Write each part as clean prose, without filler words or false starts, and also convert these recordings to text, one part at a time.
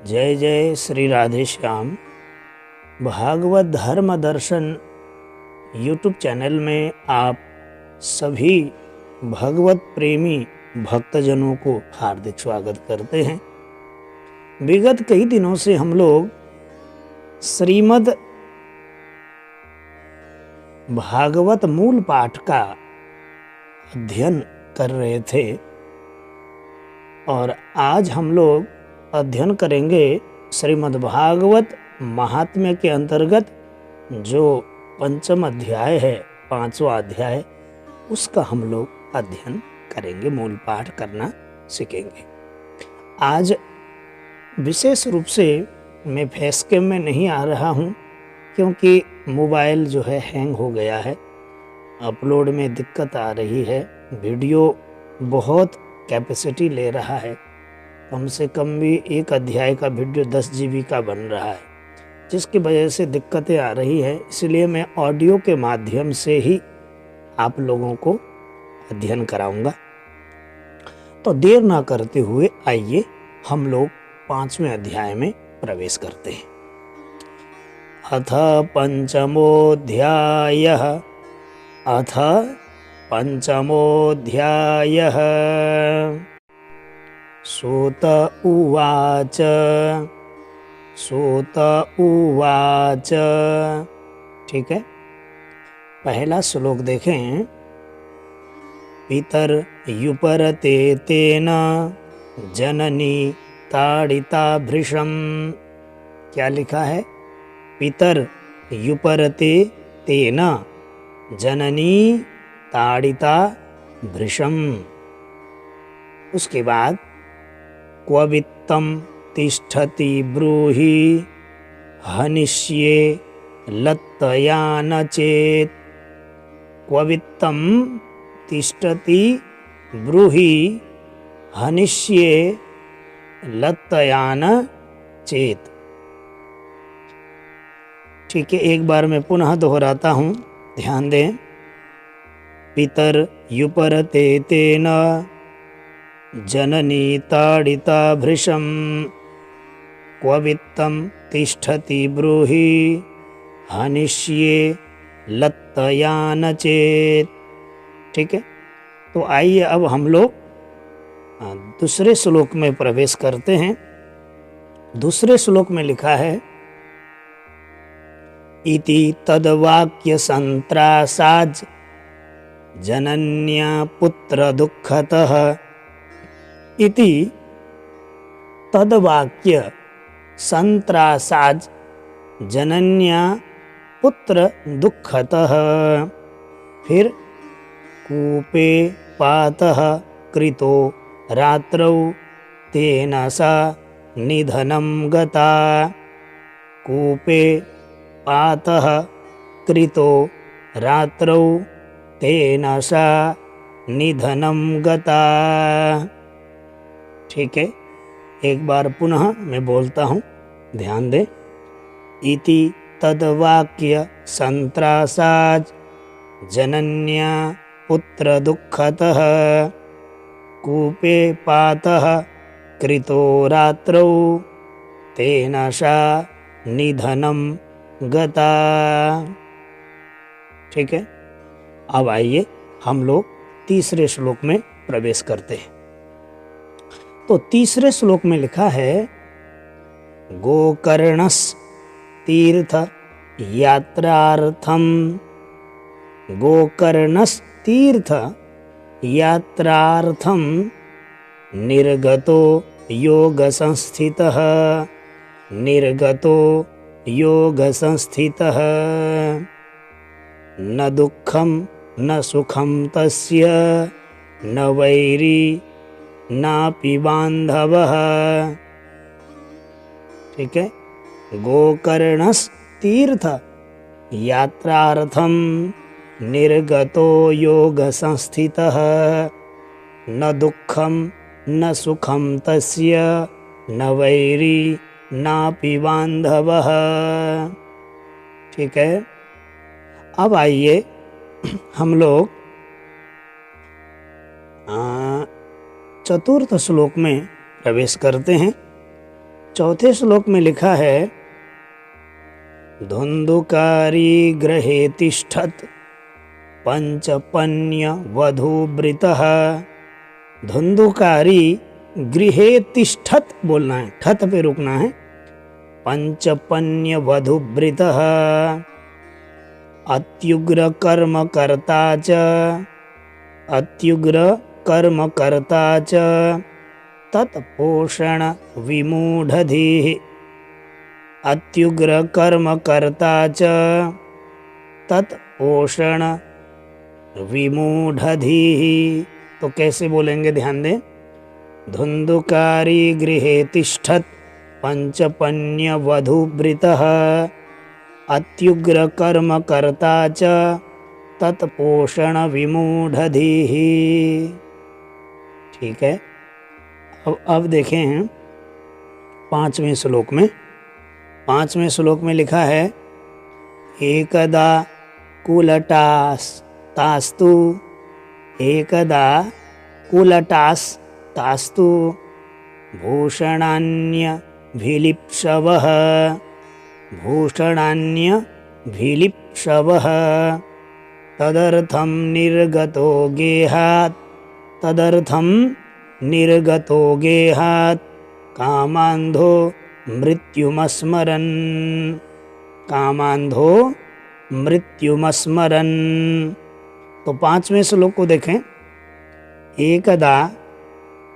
जय जय श्री राधे श्याम। भागवत धर्म दर्शन यूट्यूब चैनल में आप सभी भगवत प्रेमी भक्तजनों को हार्दिक स्वागत करते हैं। विगत कई दिनों से हम लोग श्रीमद् भागवत मूल पाठ का अध्ययन कर रहे थे और आज हम लोग अध्ययन करेंगे श्रीमद् भागवत महात्म्य के अंतर्गत जो पंचम अध्याय है, पांचवा अध्याय, उसका हम लोग अध्ययन करेंगे, मूल पाठ करना सीखेंगे। आज विशेष रूप से मैं फेस कैम में नहीं आ रहा हूँ क्योंकि मोबाइल जो है हैंग हो गया है, अपलोड में दिक्कत आ रही है, वीडियो बहुत कैपेसिटी ले रहा है, कम से कम भी एक अध्याय का वीडियो 10 GB का बन रहा है, जिसकी वजह से दिक्कतें आ रही है। इसलिए मैं ऑडियो के माध्यम से ही आप लोगों को अध्ययन कराऊंगा। तो देर ना करते हुए आइए हम लोग 5वें अध्याय में प्रवेश करते हैं। अथ पंचमोऽध्यायः सूत उवाच। ठीक है, पहला श्लोक देखें। पितर युपरते तेन जननी ताड़िता भृशम। क्या लिखा है? पितर युपरते तेन जननी ताड़िता भृशम। उसके बाद क्व वित्तं तिष्ठति ब्रूहि हनिष्ये लत्तया न चेत्। क्व वित्तं तिष्ठति ब्रूहि हनिष्ये लत्तया न चेत्। ठीक है, एक बार मैं पुनः दोहराता हूँ, ध्यान दें। पितर युपरते तेन जननी ताड़िता भृशम। क्व वित्तं तिष्ठति ब्रूहि हनिष्ये लत्तया न चेत्। ठीक है, तो आइए अब हम लोग दूसरे श्लोक में प्रवेश करते हैं। दूसरे श्लोक में लिखा है, इति तद्वाक्य संत्रासाज जनन्या पुत्र दुःखतः। इति तद्वाक्य संत्रासाज जनन्या पुत्र दुःखतः। फिर कूपे पातः कृतो रात्रौ तेन सा निधनं गता। कूपे पातः कृतो रात्रौ तेन सा निधनं गता। ठीक है, एक बार पुनः मैं बोलता हूँ, ध्यान दें। इति तद्वाक्य संत्रासाज जनन्या पुत्र दुःखतः। कूपे पातः कृतो रात्रौ तेन सा निधनं गता। ठीक है, अब आइए हम लोग तीसरे श्लोक में प्रवेश करते हैं। तो तीसरे श्लोक में लिखा है, गोकर्णस तीर्थ यात्रार्थम। गोकर्णस तीर्थ यात्रार्थम निर्गतो योग संस्थितः। निर्गतो योग संस्थितः। न दुःखं न सुखं तस्य न वैरी नापि बांधवः। ठीक है, गोकर्णस तीर्थ यात्रार्थम निर्गतो योग संस्थितः। न दुःखं न सुखं तस्य न वैरी नापि बांधवः। ठीक है, अब आइए हम लोग चतुर्थ श्लोक में प्रवेश करते हैं। चौथे श्लोक में लिखा है धुंधुकारी गृहे तिष्ठत् पंचपन्य वधूवृतः। धुंधुकारी गृहे तिष्ठत् बोलना है, ठत पे रुकना है। पंचपन्य वधूवृतः अत्युग्र कर्म कर्ता च, अत्युग्र कर्म कर्ता च तत्पोषण विमूढ़धीः। अत्युग्र कर्म कर्ता च तत्पोषण विमूढ़धीः। तो कैसे बोलेंगे, ध्यान दें। धुंधुकारी गृहे तिष्ठत् पंचपन्य वधूवृतः अत्युग्र कर्म कर्ता च तत्पोषण विमूढ़धीः। ठीक है। अब देखें पांचवें श्लोक में। पांचवें श्लोक में लिखा है एकदा कुलटास्तास्तु, एकदा कुलटास्तास्तु भूषणान्यभिलिप्सवः, भूषणान्यभिलिप्सवः तदर्थं निर्गतो गेहात्, तदर्थं निर्गतो गेहात् कामान्धो मृत्युमस्मरन्, कामान्धो मृत्युमस्मरन्। तो पांचवें श्लोक को देखें। एकदा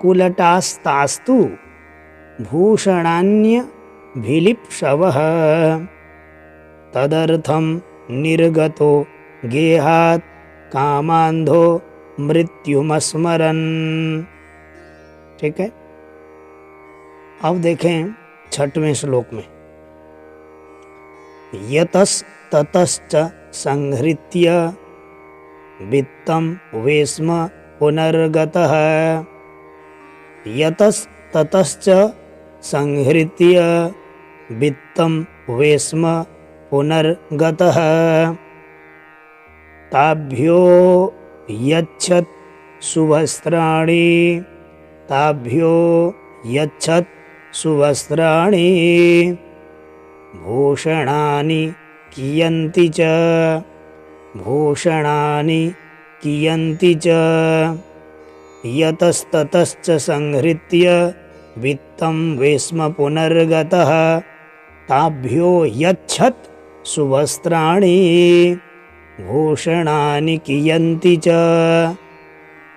कुलटास्तास्तु भूषणान्य भिलिप्सवः तदर्थं निर्गतो गेहात् कामान्धो मृत्युमस्मरन्। ठीक है। अब देखें छठवें श्लोक में यतस्ततश्च संहृत्य वित्तं वेश्म पुनर्गतः, यतस्ततश्च संहृत्य वित्तं वेश्म पुनर्गतः ताभ्यो यच्छत् सुवस्त्राणि, ताभ्यो यच्छत् सुवस्त्राणि भूषणानि कियन्ति च, भूषणानि कियन्ति च यतस्ततश्च संहृत्य वित्तं वेश्म पुनर्गतः ताभ्यो यच्छत् सुवस्त्राणि भूषणानि कियन्ति च।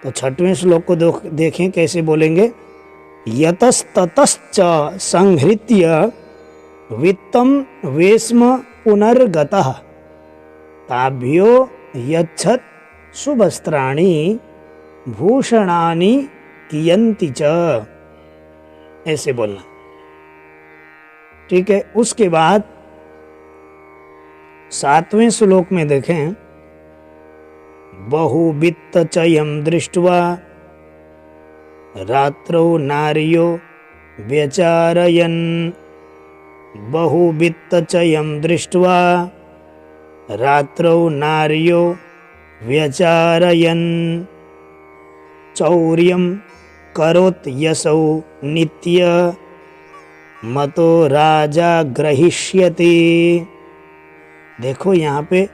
तो छठवें श्लोक को देखें कैसे बोलेंगे। यतस्ततश्च संहृत्य वित्तं वेश्म पुनर्गतः ताभ्यो यच्छत् सुवस्त्राणि भूषणानि कियन्ति च, ऐसे बोलना। ठीक है। उसके बाद सातवें श्लोक में देखें बहुवित्तचयं दृष्ट्वा रात्रौ नार्यो व्यचारयन्, बहुवित्तचयं दृष्ट्वा रात्रौ नार्यो व्यचारयन् चौर्यं करोत् यसौ नित्य मतो राजा ग्रहिष्यति। देखो यहाँ पे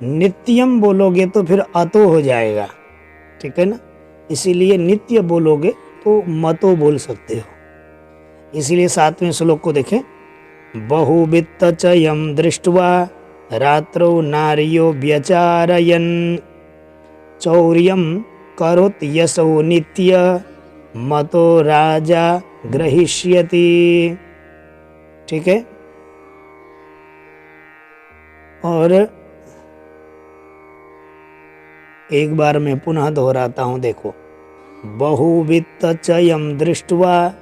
नित्यम बोलोगे तो फिर अतो हो जाएगा। ठीक है ना। इसीलिए नित्य बोलोगे तो मतो बोल सकते हो। इसीलिए सातवें श्लोक को देखें। बहुवित्तचयं दृष्ट्वा रात्रौ नार्यो व्यचारयन् चौर्यं करोत् यसौ नित्य मतो राजा ग्रहिष्यति। ठीक है। और एक बार मैं पुनः दोहराता हूँ। देखो बहुवित्तचयं दृष्ट्वा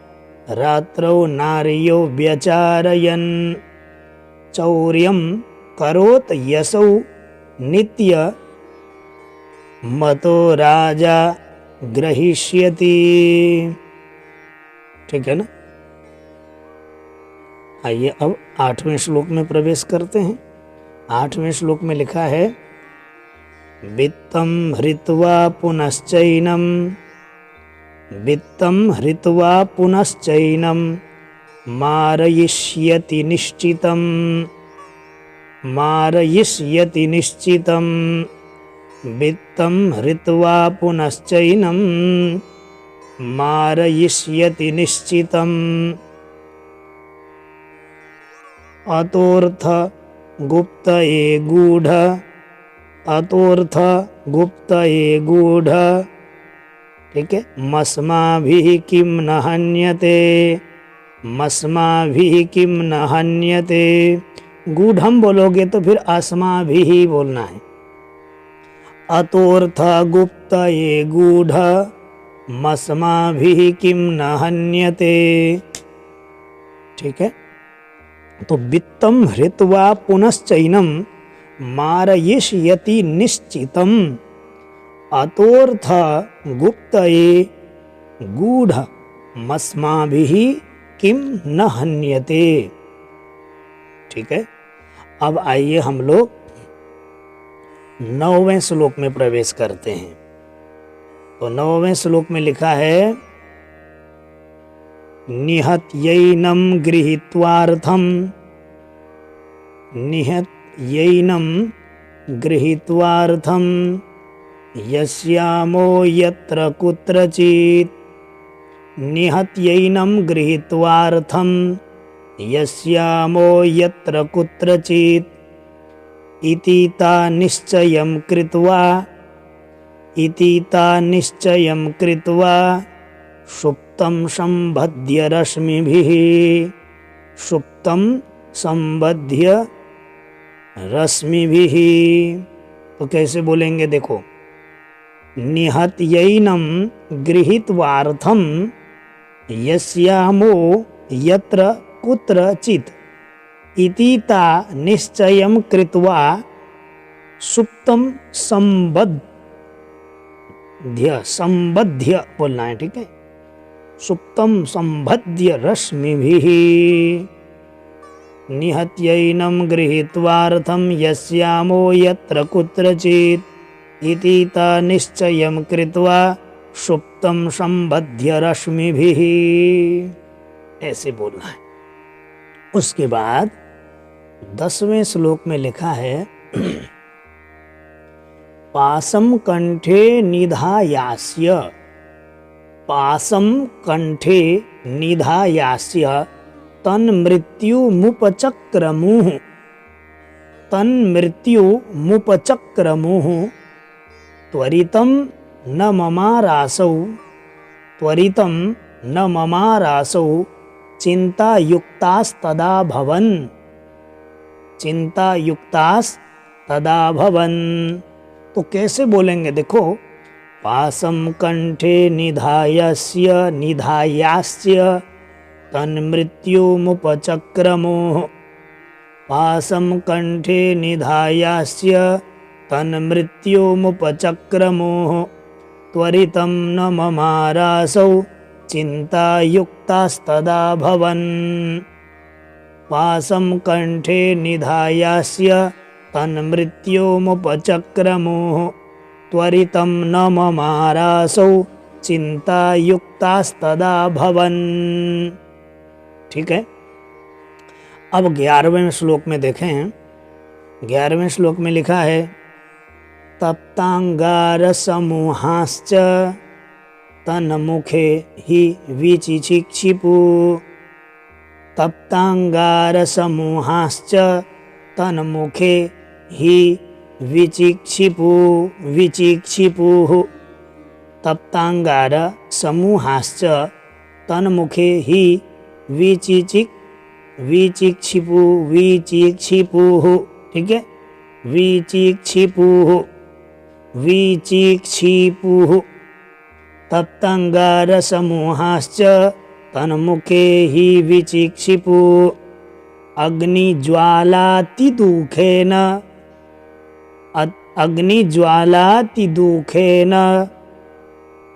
रात्रौ नार्यो व्यचारयन् चौर्यं करोत् यसौ नित्य मतो राजा ग्रहिष्यति। ठीक है ना। आइए अब आठवें श्लोक में प्रवेश करते हैं। आठवें श्लोक में लिखा है वित्तं हृत्वा पुनश्चैनं, वित्तं हृत्वा पुनश्चैनं मारयिष्यति निश्चितं, मारयिष्यति निश्चितं, वित्तं हृत्वा पुनश्चैनं मारयिष्यति निश्चितम्। अतोऽर्थ गुप्तये गूढ़, अतोऽर्थ गुप्तये गूढ़, ठीक है। मस्माभिः किं न हन्यते, मस्माभिः किं न हन्यते। गूढ़म बोलोगे तो फिर अस्माभिः बोलना है। अतोऽर्थ गुप्तये गूढ़, मस्माभिः किं न हन्यते, ठीक है। तो वित्तं हृत्वा पुनश्चैनं मारयिष्यति निश्चितम्। अतोऽर्थ गुप्तये गूढ़, मस्माभिः किं न हन्यते, ठीक है। अब आइए हम लोग 9वें श्लोक में प्रवेश करते हैं। तो 9वें श्लोक में लिखा है, निहत्यैनं गृहीत्वार्थं, निहत्यैनं गृहीत्वार्थं यस्यामो यत्र कुत्रचित्, निहत्यैनं गृहीत्वार्थं यस्यामो यत्र कुत्रचित्, इति ता निश्चयं कृत्वा, इति ता निश्चयं कृत्वा सुप्तं संबध्य रश्मिभिः, सुप्तं संबध्य रश्मिभिः। तो कैसे बोलेंगे देखो, निहत्यैनं गृहीत्वार्थं यस्यामो यत्र कुत्रचित्, इति ता निश्चयं कृत्वा सुप्तं संबध्य, संबध्य बोलना है, ठीक है। सुप्तं संबध्य रश्मिभिः, निहत्यैनं गृहीत्वार्थं यस्यामो यत्र कुत्रचित्, इति ता निश्चयं कृत्वा सुप्तं संबध्य रश्मिभिः, ऐसे बोलना है। उसके बाद 10वें श्लोक में लिखा है, पासं कंठे निधायास्य, पासं कंठे निधायास्य तन्मृत्युमुपचक्रमुः, तन्मृत्युमुपचक्रमुः त्वरितं न ममारासौ, त्वरितं न ममारासौ चिन्तायुक्तास्तदा भवन्, चिन्तायुक्तास्तदा भवन्। तो कैसे बोलेंगे देखो, पासं कंठे निधायस्य, निधायास्य तन्मृत्युमुपचक्रमुः, पासं कंठे निधायास्य तन्मृत्युमुपचक्रमुः त्वरितं न ममारासौ चिन्तायुक्तास्तदा भवन्। पासं कंठे निधायास्य तन्मृत्युमुपचक्रमुः त्वरितं न ममारासौ चिन्तायुक्तास्तदा भवन्, ठीक है। अब 11वें श्लोक में देखें, 11वें श्लोक में लिखा है, तप्तांगारसमूहाश्च तन्मुखे हि विचिक्षिपु, तप्तांगारसमूहाश्च तन्मुखे हि विचिक्षिपु, विचिक्षिपुः। तप्तांगार समूहाश्च तन्मुखे हि विचिक्षिपु, विचिक्षिपुः, ठीक है। विचिक्षिपुः, विचिक्षिपुः। तप्तांगार समूहाश्च तन्मुखे हि विचिक्षिपु, अग्निज्वालातिदुःखेन, अग्निज्वालातिदुःखेन,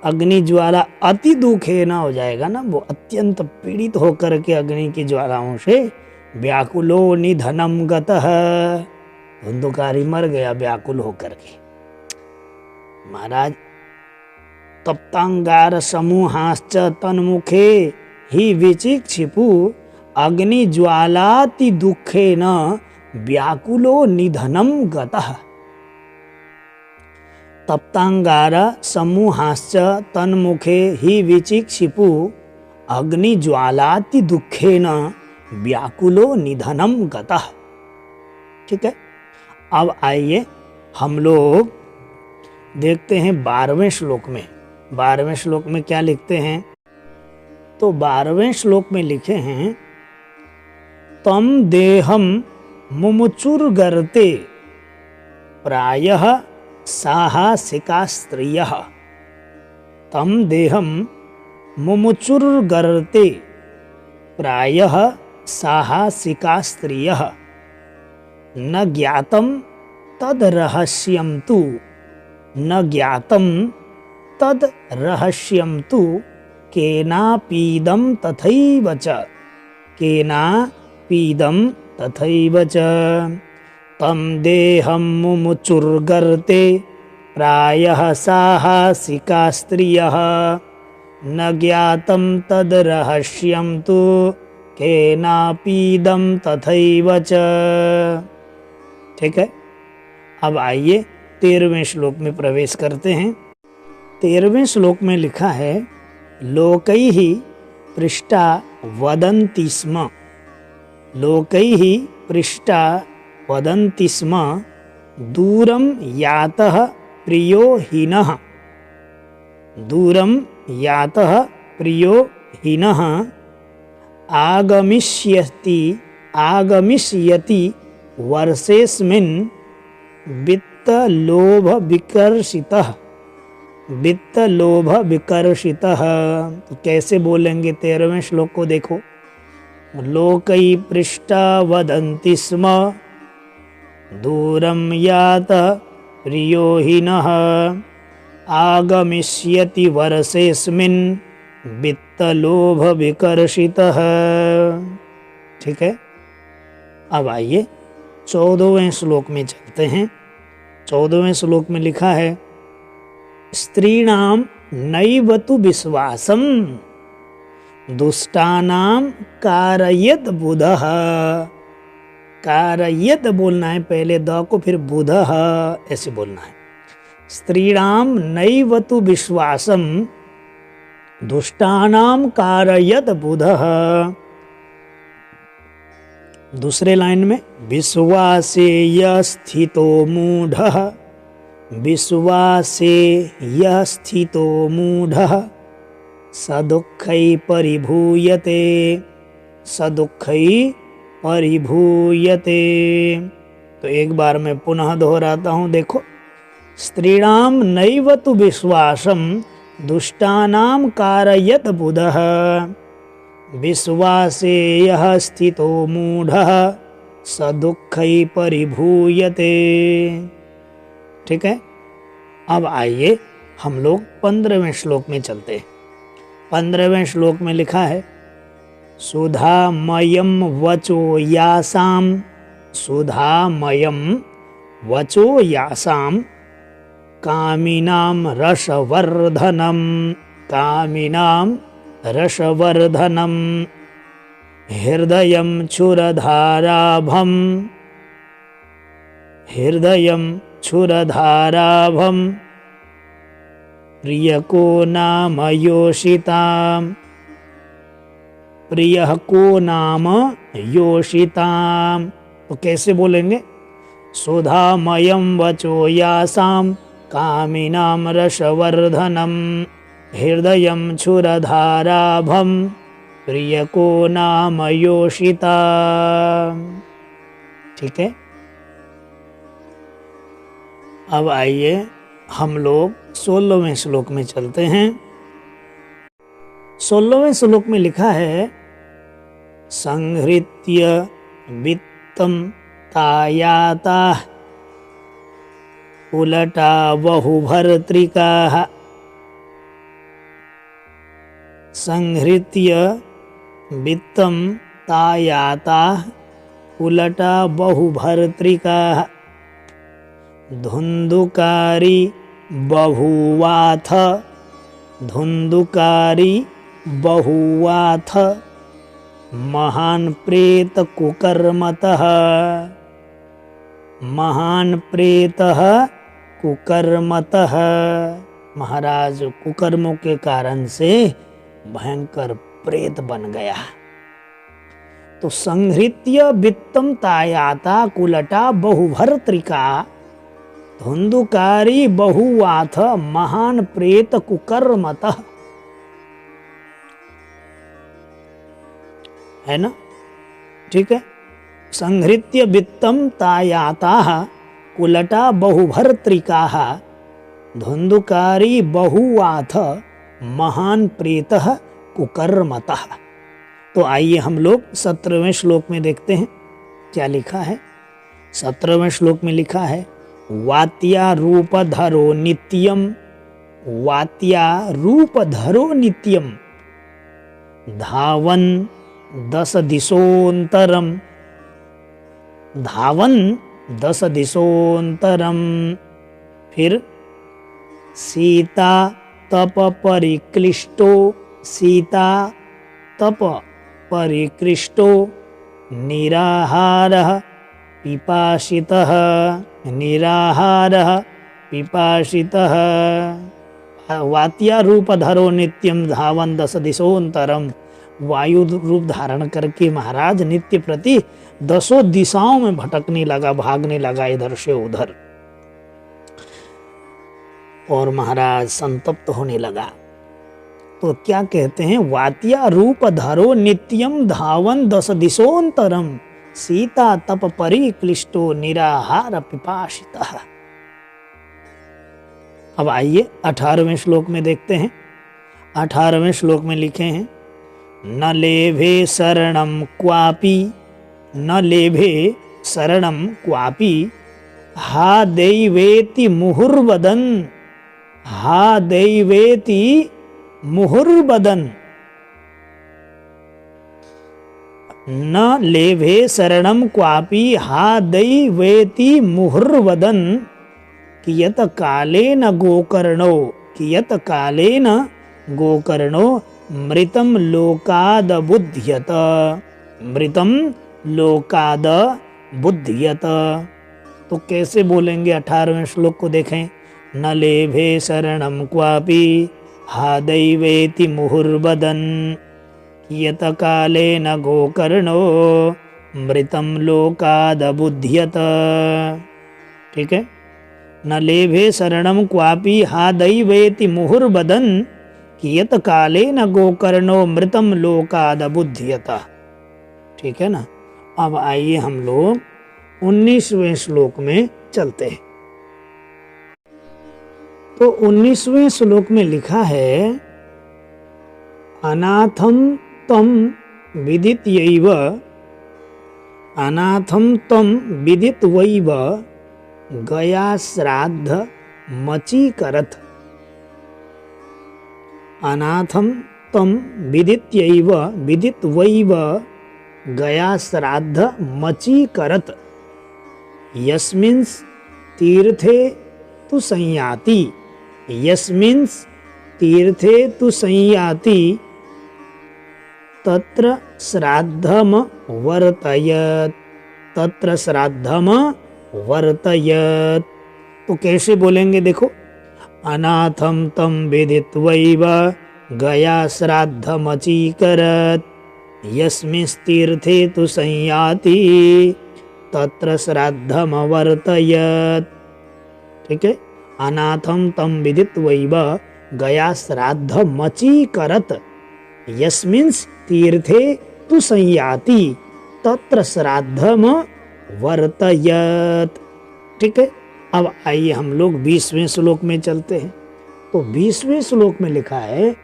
अग्निज्वाला अति दुखेन हो जाएगा ना, वो अत्यंत पीड़ित होकर के अग्नि की ज्वालाओं से, व्याकुलो निधनम गतः, धुंधुकारी मर गया व्याकुल होकर के। महाराज, तप्तांगार समूहाश्च तन्मुखे हि विचिक्षिपु, अग्निज्वालाति दुःखेन व्याकुलो निधनं गतः। तप्तांगार समूहाश्च तन्मुखे हि विचिक्षिपु अग्निज्वालाति दुःखेन व्याकुलो निधनं गतः। ठीक है, अब आइए हम लोग देखते हैं 12वें श्लोक में। 12वें श्लोक में क्या लिखते हैं? तो 12वें श्लोक में लिखे हैं, तम देहम मुमुचुर्गर्ते प्रायः साहसिका स्त्रियः। तम देहम मुमुचुर्गर्ते प्रायः साहसिका स्त्रियः न ज्ञातं तद रहस्यं तु न ज्ञातं तद रहस्यं तु केनापीदं तथैव च केनापीदं तथैव च। तं देहं मुमुचुर्गर्ते प्रायः साहसिका स्त्रियः न ज्ञातं तद रहस्यं तु केनापीदं तथैव च। ठीक है, अब आइए 13वें श्लोक में प्रवेश करते हैं। 13वें श्लोक में लिखा है, लोकैः पृष्टा वदन्ति स्म लोकैः पृष्टा वदन्ति स्म दूरं यातः प्रियो हीनः दूरं यातः प्रियो हीनः आगमिष्यति वर्षेस्मिन् वित्तलोभ विकर्षितः। तो कैसे बोलेंगे 13वें श्लोक को देखो। लोकै पृष्टा वदन्ति स्म दूरं यातः प्रियो हीनः आगमिष्यति वर्षेस्मिन् वित्तलोभ विकर्षितः। ठीक है, अब आइए 14वें श्लोक में चलते हैं। 14वें श्लोक में लिखा है, स्त्रीणां नैव तु विश्वासं दुष्टानां कारयेत बुधः। कारयेत बोलना है पहले द को, फिर बुधः ऐसे बोलना है। स्त्रीणां नैव तु विश्वासं दुष्टानां कारयेत बुधः। दूसरे लाइन में, विश्वासे यः स्थितो मूढ़ः विश्वासे यः स्थितो मूढ़ः सदुःखै परिभूयते सदुःखै परिभूयते। तो एक बार मैं पुनः दोहराता हूँ, देखो। स्त्रीणां नैव तु विश्वासं दुष्टानां कारयेत बुधः विश्वासे यः स्थितो मूढ़ः सदुःखै परिभूयते। ठीक है, अब आइए हम लोग 15वें श्लोक में चलते हैं। 15वें श्लोक में लिखा है, सुधामयं वचो यासां सुधामयं वचो यासां कामिनां रसवर्धनं कामिनां रसवर्धनं हृदयं क्षुरधाराभं हृदयं क्षुरधाराभं प्रियको नाम योषितां प्रियः को नाम योषितां। तो कैसे बोलेंगे? सुधामयं वचो यासां कामिनां रसवर्धनं हृदयं क्षुरधाराभं प्रियको नाम योषितां। ठीक है, अब आइए हम लोग 16वें श्लोक में चलते हैं। 16वें श्लोक में लिखा है, संहृत्य वित्तं तायाताः उलटा बहुभर्त्रिकाः संहृत्य वित्तं तायाताः उलटा बहुभर्त्रिकाः धुन्धुकारी बहुवाथ धुन्धुकारी बहुवाथ महान प्रेत कुकर्मतः, महान प्रेतः कुकर्मतः, महाराज कुकर्मों के कारण से भयंकर प्रेत बन गया। तो संहृत्य वित्तम तायाता कुलटा बहुभर्त्रिका धुंधुकारी बहुवाथ महान प्रेत कुकर्मतः, है ना, ठीक है। संहृत्य वित्तम तायाता कुलटा बहुभर्त्रिका धुंधुकारी बहुवाथ महान प्रेतः कुकर्मतः। तो आइए हम लोग 17वें श्लोक में देखते हैं क्या लिखा है। 17वें श्लोक में लिखा है वात्या रूपधरो नित्यम, वात्या रूपधरो नित्यम धावन 10 दिशोंतरम, धावन 10 दिशोंतरम। फिर सीता तप परिक्लिष्टो, सीता तप परिक्लिष्टो निराहारः पिपासितः, निराहारः पिपासितः। वात्या रूपधरो नित्यम धावन 10 दिशोंतरम। वायु रूप धारण करके महाराज नित्य प्रति 10 दिशाओं में भटकने लगा, भागने लगा इधर से उधर, और महाराज संतप्त होने लगा। तो क्या कहते हैं, वात्या रूप धरो नित्यम धावन 10 दिशोंतरम सीता तप परिक्लिष्टो निराहार पिपासितः। अब आइए 18वें श्लोक में देखते हैं। 18वें श्लोक में लिखे हैं न लेभे शरणम क्वापि, न लेभे शरणम क्वापि हा दैवेति मुहुर्वदन, हा दैवेति मुहुर्वदन। न लेभे शरणम क्वापि हा दैवेति मुहुर्वदन कियत कालेन गोकर्णो, कियत कालेन गोकर्णो मृतम लोकाद बुध्यत, मृतम लोकाद बुध्यत। तो कैसे बोलेंगे 18वें श्लोक को देखें। न लेभे शरणम क्वापि हा दैवेति मुहुर्वदन कियत कालेन गोकर्णो मृतम लोकाद बुध्यत। ठीक है, न लेभे शरणम क्वापि हा दैवेति मुहुर्वदन कियत कालेन गोकर्णो मृतम लोकाद बुध्यत। ठीक है ना। अब आइए हम लोग 19वें श्लोक में चलते हैं। तो 19वें श्लोक में लिखा है अनाथम तम विदित्यैव, अनाथम तम विदित्वैव गया श्राद्ध मचीकरत्, अनाथम तम विदित्यैव विदित्वैव गया श्राद्ध मचीकरत् यस्मिंस तीर्थे तु संयाति, यस्मिंस तीर्थे तु संयाति तत्र श्राद्धम वर्तयत, तत्र श्राद्धम वर्तयत। तो कैसे बोलेंगे देखो, अनाथम तम विदित्वैव गया श्राद्धमचीकरत् यस्मिंस्तीर्थे तु संयाति तत्र श्राद्धम वर्तयत। ठीक है, अनाथम तम विदित्वैव गया श्राद्धमचीकरत् यस्मिंस तीर्थे तु संयाति तत्र श्राद्धम वर्तयत। ठीक है, अब आइए हम लोग 20वें श्लोक में चलते हैं। तो 20वें श्लोक में लिखा है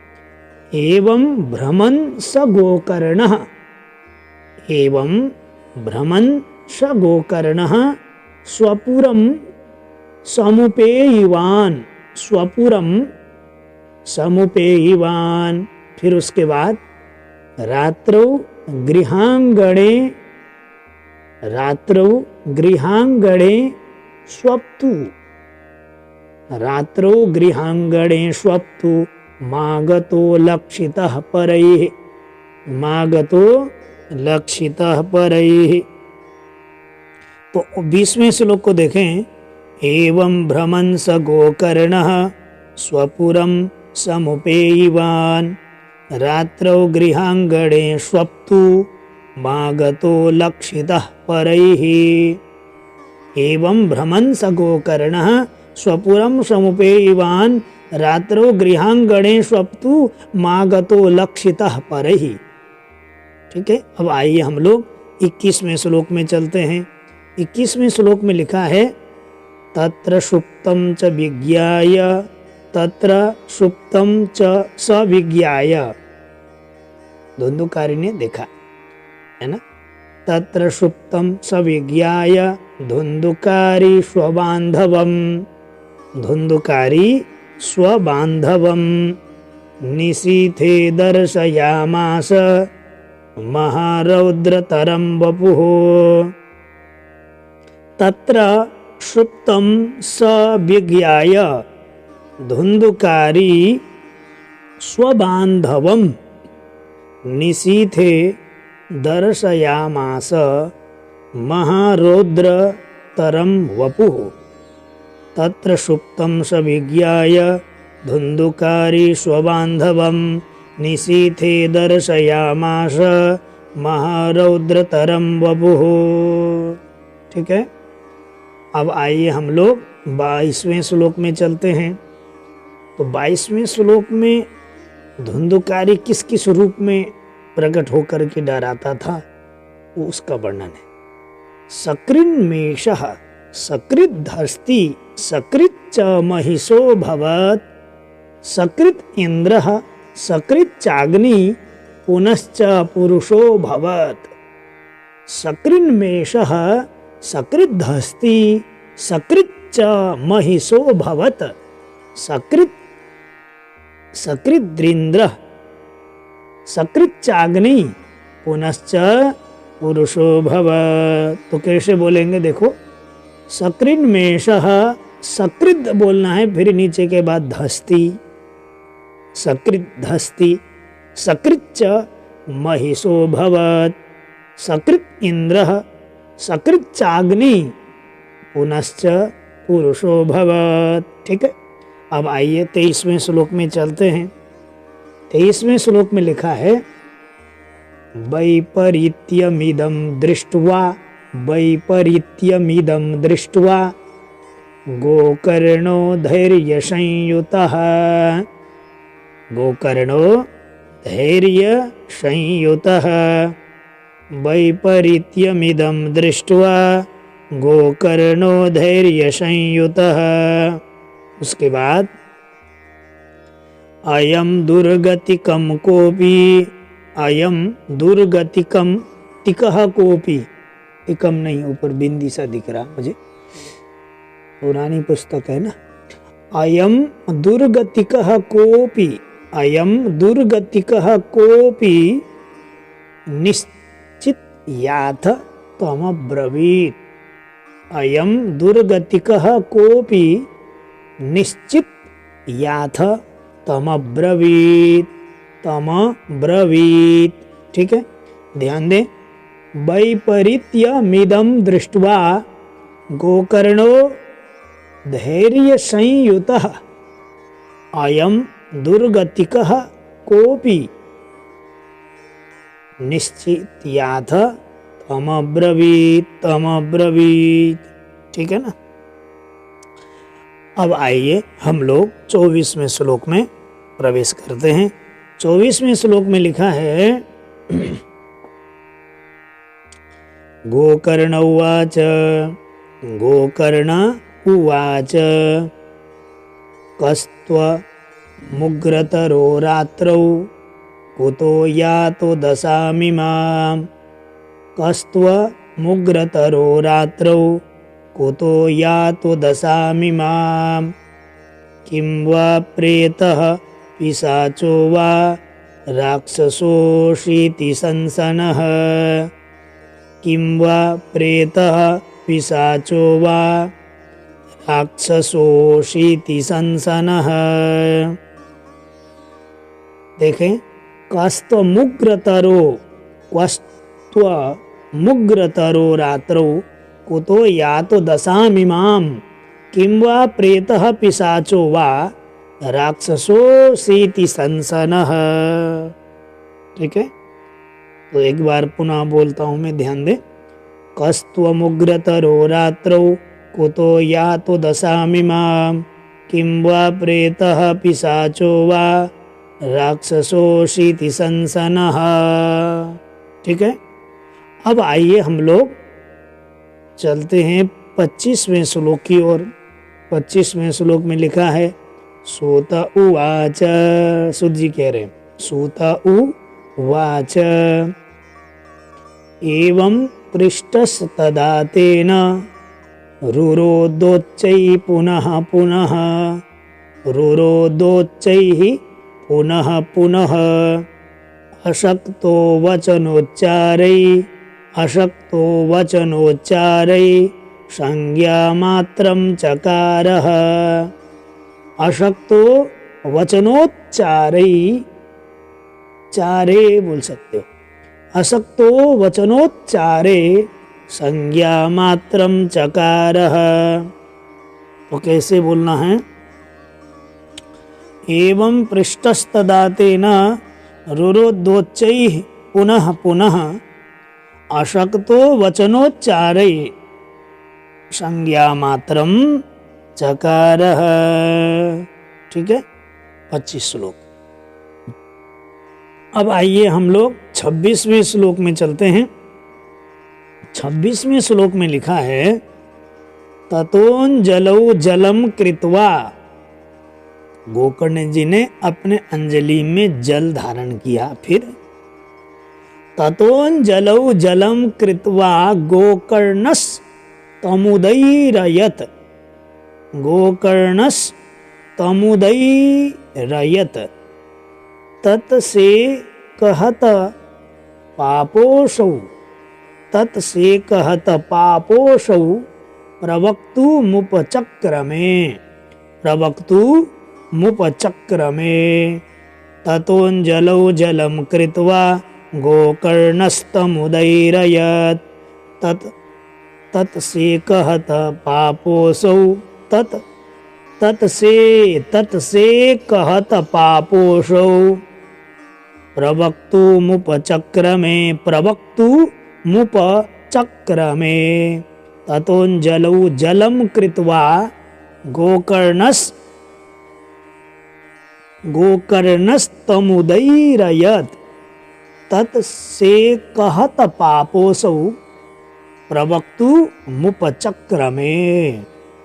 एवं भ्रमन् स गोकर्णः, एवं भ्रमन् स गोकर्णः स्वपुरं समुपेयिवान्, स्वपुरं समुपेयिवान्। फिर उसके बाद रात्रौ गृहांगणे, रात्रौ गृहांगणे स्वप्तु, रात्रौ गृहांगणे स्वप्तु मागतो लक्षितः परैः, मागतो लक्षितः परैः। तो 20वें श्लोक को देखें। एवं भ्रमन् स गोकर्णः स्वपुरं समुपेयिवान् रात्रौ गृहाङ्गणे स्वप्तु मागतो लक्षितः परैः। एवं भ्रमन् स गोकर्णः स्वपुरं समुपेयिवान् रात्रौ गृहाङ्गणे स्वप्तु मागतो लक्षितः परैः। ठीक है, अब आइए हम लोग 21वें श्लोक में चलते हैं। 21वें श्लोक में लिखा है तत्र सुप्तं च विज्ञाय तत्र सुप्तं च सविज्ञाय। धुंधुकारी ने देखा है ना। तत्र सुप्तं सविज्ञाय धुंधुकारी स्वबांधवम्। धुंधुकारी स्वबांधवम् निशीथे दर्शयामास महारौद्रतरं वपुः। तत्र सुप्तं स विज्ञाय धुंधुकारी स्वबांधवम् निशीथे दर्शयामास महारौद्रतरं वपुः। तत्र सुप्तं स विज्ञाय धुंधुकारी स्वबांधवम् निशीथे दर्शयामास महारौद्रतरं वपुः। ठीक है, अब आइए हम लोग 22वें श्लोक में चलते हैं। तो 22वें श्लोक में धुंधुकारी किस किस रूप में प्रकट होकर के डराता था, वो उसका वर्णन है। सकृन्मेषः सकृद्धस्ति सकृत् च महिषो भवत् सकृत् इन्द्रः सकृत् चाग्नि पुनश्च पुरुषो भवत्। सकृन्मेषः सकृद्धस्ति सकृत् च महिषो भवत् सकृद्रिन्द्रः सकृच्चाग्नि पुनश्च पुरुषो भवत्। तो कैसे बोलेंगे देखो। सकृन्मेषः सकृद् बोलना है, फिर नीचे के बाद धस्ति सकृद्धस्ति सकृच्च महिषो भवत् सकृत् इन्द्रः सकृच्चाग्नि पुनश्च पुरुषो भवत्। ठीक है, अब आइए 23वें श्लोक में चलते हैं। 23वें श्लोक में लिखा है वैपरीत्यमिदं दृष्ट्वा गोकर्णो धैर्यसंयुतः वैपरीत्यमिदं दृष्ट्वा गोकर्णो धैर्यसंयुतः। उसके बाद अयं दुर्गतिकं कोपि अयं दुर्गतिकं तिकः कोपि। तिकम नहीं, ऊपर बिंदी सा दिख रहा मुझे, पुरानी पुस्तक है ना। अयं दुर्गतिकः कोपि अयं दुर्गतिकः कोपि निश्चित याथ त्वमब्रवीत्। अयं दुर्गतिकः कोपि निश्चित याथ तमब्रवीत्। ठीक है, ध्यान दें। वैपरीत्यमिदं दृष्ट्वा गोकर्णो धैर्यसंयुतः अयं दुर्गतिकः कोपि निश्चित्याथ तमब्रवीत्। ठीक है ना। अब आइए हम लोग 24वें श्लोक में प्रवेश करते हैं। 24वें श्लोक में लिखा है गोकर्ण उवाच कस्त्वमुग्रतरो रात्रौ कुतो यातो दशामिमां। कस्त्वमुग्रतरो रात्रौ कुतो यातो दशामिमां। किं वा प्रेतः पिशाचो वा राक्षसोऽसीति संसनः। किं वा प्रेतः पिशाचो वा राक्षसोऽसीति संसनः। देखें, कस्त्वमुग्रतरो कस्त्वमुग्रतरो रात्रौ कुतो यातो दशामिमां किं वा प्रेतः पिशाचो वा राक्षसो सीति संसनः। ठीक है, तो एक बार पुनः बोलता हूं मैं, ध्यान दे। कस्त्वमुग्रतरो रात्रौ कुतो यातो दशामिमां किं वा प्रेतः पिशाचो वा राक्षसोषीति संसनः। ठीक है, अब आइए हम लोग चलते हैं 25वें श्लोक की ओर। 25वें श्लोक में लिखा है सूत उवाच, सुत जी कह रहे हैं, सूत उवाच एवं पृष्टस्तदा तेन रुरोदोच्चैः पुनः पुनः, रुरोदोच्चैः पुनः पुनः अशक्तो वचनोच्चारै संज्ञामात्रं चकारः। अशक्तो वचनोच्चारै, चारे बोल सकते हो, अशक्तो वचनोच्चारे संज्ञामात्रं चकारः। तो कैसे बोलना है? एवं पृष्टस्तदा तेन रुरोदोच्चैः पुनः पुनः अशक्तो वचनोच्चारै संज्ञामात्रं चकारः। ठीक है, 25 श्लोक। अब आइए हम लोग 26वें श्लोक में चलते हैं। 26वें श्लोक में लिखा है ततोऽञ्जलौ जलम कृत्वा, गोकर्ण जी ने अपने अंजलि में जल धारण किया। फिर ततोऽञ्जलौ जलम कृत्वा गोकर्णस् तमुदैरयत्, गोकर्णस् तमुदैरयत् तत्से कहत पापोऽसौ, तत्से कहत पापोऽसौ प्रवक्तुमुपचक्रमे, प्रवक्तुमुपचक्रमे। ततोऽञ्जलौ जलं कृत्वा गोकर्णस्तमुदैरयत् तत्से कहत पापोऽसौ, तत्से कहत पापोऽसौ प्रवक्तुमुपचक्रमे, प्रवक्तुमुपचक्रमे। ततोऽञ्जलौ जलं कृत्वा गोकर्णस्तमुदैरयत् तत्से कहत पापोऽसौ प्रवक्तुमुपचक्रमे।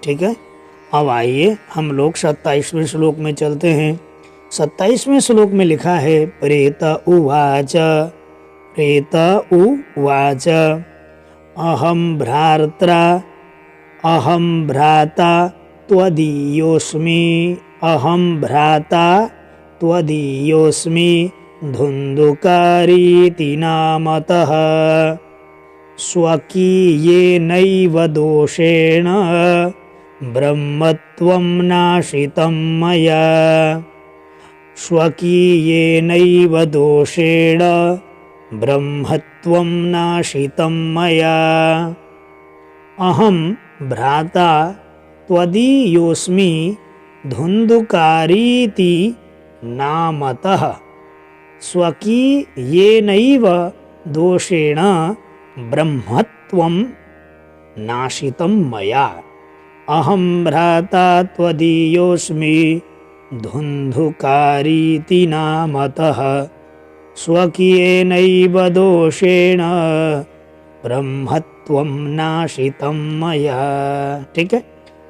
ठीक है, अब आइए हम लोग 27वें श्लोक में चलते हैं। 27वें श्लोक में लिखा है प्रेत उवाच, प्रेत उवाच अहं भ्राता त्वदीयोऽस्मि, अहं भ्राता त्वदीयोऽस्मि धुन्धुकारीति नामतः स्वकीयेनैव दोषेण ब्रह्मत्वं नाशितं मया, स्वकीयेनैव दोषेण ब्रह्मत्वं नाशितं मया। अहं भ्राता त्वदीयोऽस्मि धुन्धुकारीति नामतः स्वकीयेनैव दोषेण ब्रह्मत्वं नाशितं मया। अहं भ्राता त्वदीयोऽस्मि धुन्धुकारीति नामतः स्वकीयेनैव दोषेण ब्रह्मत्वं नाशितं मया। ठीक है,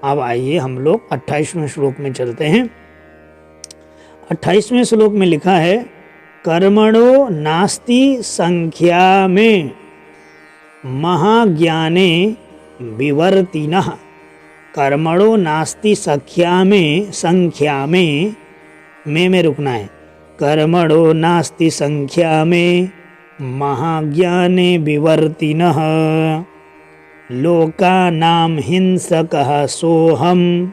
अब आइए हम लोग 28वें श्लोक में चलते हैं। 28वें श्लोक में लिखा है कर्मणो नास्ति संख्या में महाज्ञाने विवर्तिनः, कर्मणो नास्ति संख्या में रुकना है, कर्मणो नास्ति संख्या में महाज्ञाने विवर्तिनः लोकानां हिंसकः सोऽहं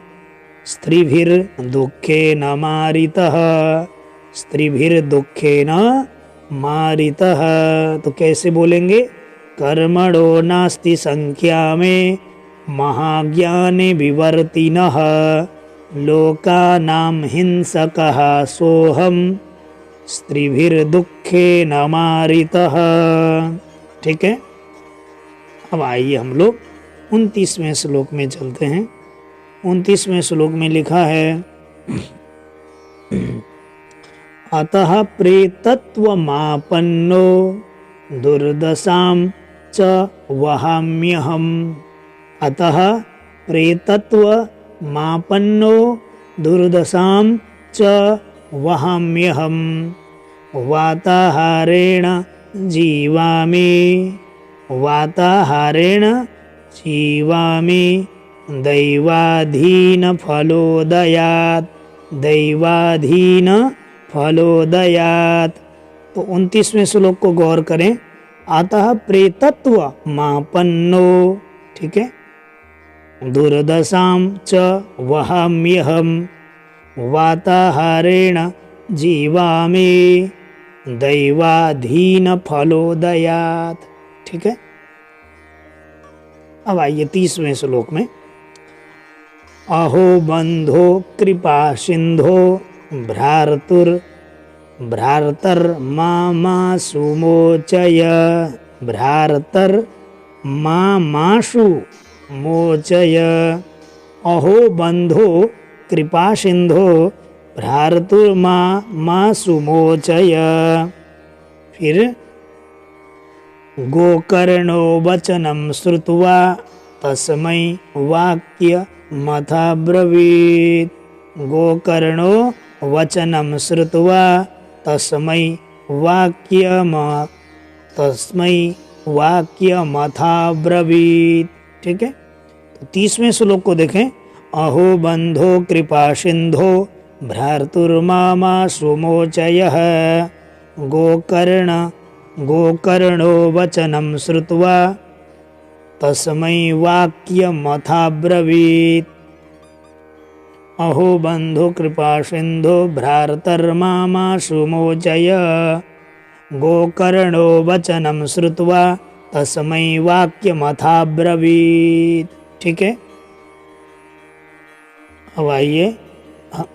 स्त्रीभिर्दुःखेन मारितः, स्त्रीभिर्दुःखेन मारितः। तो कैसे बोलेंगे? कर्मणो नास्ति संख्या में महाज्ञाने विवर्तिनः लोकानां हिंसकः सोहम स्त्रीभिर्दुःखे न मारितः। ठीक है, अब आइए हम लोग 29वें श्लोक में चलते हैं। 29वें श्लोक में लिखा है अतः प्रेतत्वमापन्नो दुर्दशां च वहाम्यहम्। अतः प्रेतत्वमापन्नो दुर्दशां च वहाम्यहम्। वाताहारेण जीवामि वाताहारेण जीवामि दैवाधीन फलोदयात् दैवाधीन फलोदयात्। तो 29वें श्लोक को गौर करें। अतः प्रेतत्व मापन्नो, ठीक है, दुर्दशां च वहाम्यहम् वाताहारेण जीवामि दैवाधीन फलोदयात्। ठीक है, अब आइए 30वें श्लोक में। अहो बंधो कृपा सिंधो भ्रातर्मामाशु मोचय भ्रातर्मामाशु मोचय। अहो बंधो कृपा सिंधो भ्रातर्मामाशु मोचय। फिर गोकर्णो वचनं श्रुत्वा तस्मै वाक्यमथाब्रवीत्। गोकर्णो वचनं श्रुत्वा तस्मै वाक्यमथाब्रवीत्। ठीक है, तो 30वें श्लोक को देखें। अहो बंधो कृपा सिंधो भ्रातुर्मामाशु मोचयः गोकर्णो वचनं श्रुत्वा तस्मै वाक्यमथाब्रवीत्। अहो बंधो कृपा सिंधो भ्रातर्मामाशु मोचय गोकर्णो वचनं श्रुत्वा तस्मै वाक्यमथाब्रवीत्। ठीक है, अब आइए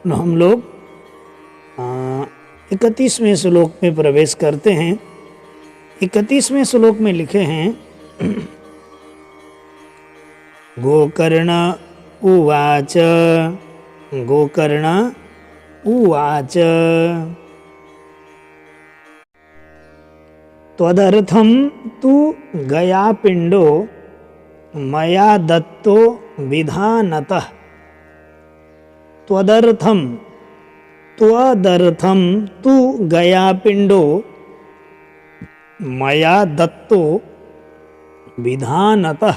हम लोग 31वें श्लोक में प्रवेश करते हैं। 31वें श्लोक में लिखे हैं गोकर्ण उवाच त्वदर्थं तु गयापिण्डो मया दत्तो विधानतः। त्वदर्थं तु गयापिण्डो मया दत्तो विधानतः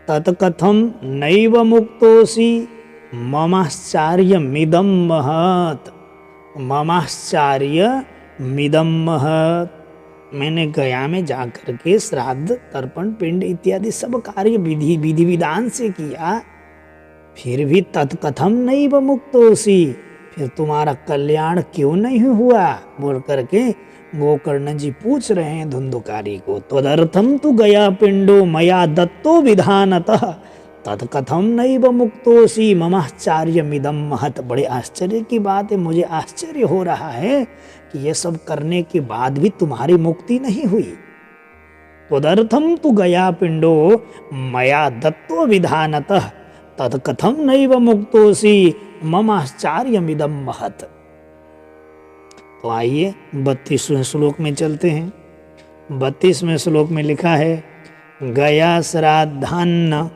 तत्कथं नैव मुक्तोऽसि ममाश्चर्यमिदं महत्। ममाश्चर्यमिदं महत्। मैंने गया में जाकर के श्राद्ध तर्पण पिंड इत्यादि सब कार्य विधि विधान से किया, फिर भी तत्कथम नैव मुक्तोऽसि, फिर तुम्हारा कल्याण क्यों नहीं हुआ बोल करके गोकर्ण जी पूछ रहे हैं धुंधुकारी को। त्वदर्थम तु गया पिंडो मया दत्तो विधानतः तत्कथम नैव मुक्तोऽसि ममाश्चर्यमिदं महत्। बड़े आश्चर्य की बात है, मुझे आश्चर्य हो रहा है कि ये सब करने के बाद भी तुम्हारी मुक्ति नहीं हुई। त्वदर्थम तु गया पिंडो मया दत्तो विधानतः तत्कथम नैव मुक्तोऽसि ममाश्चर्यमिदं महत्। तो आइए 32वें श्लोक में चलते हैं। 32वें श्लोक में लिखा है गया श्राद्धान्न